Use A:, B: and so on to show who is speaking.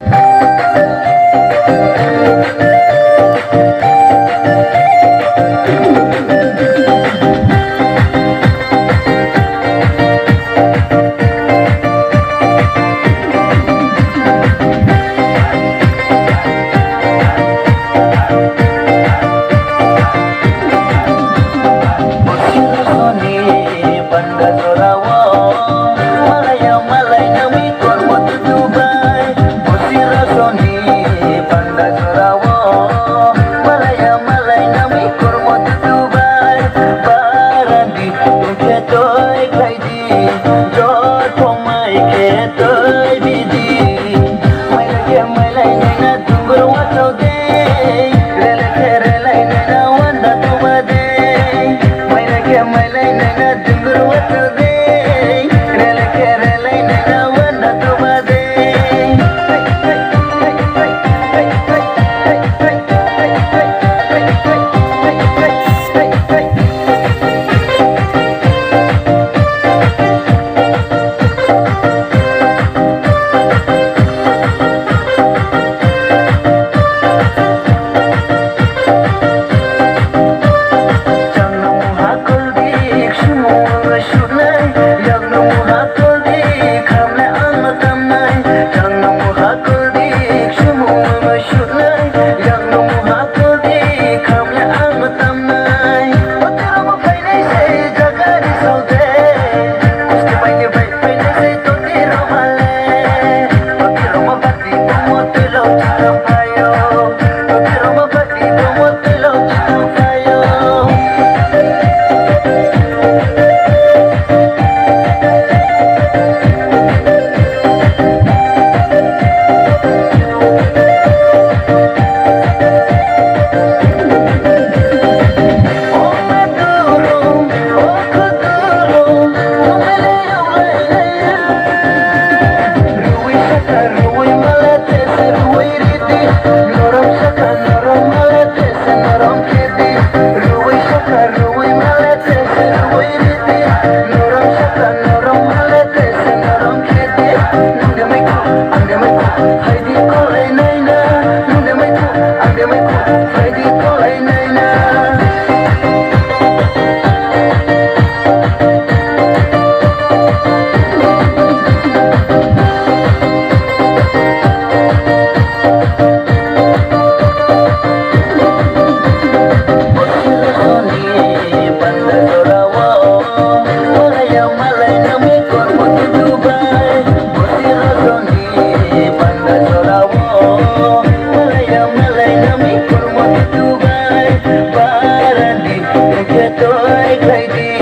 A: Bosi rosorni panda jora malaya malay nami kormo tutubai. Bosi rosorni panda jora malaya malay nami kormo tutubai. Barandi tungke toy kaidi jor pomai ke toy bidi. Mailay nena tungur watau de relay nena wanda tubade. Mailay nena tungur watau de relay nena wanda tubade. Toy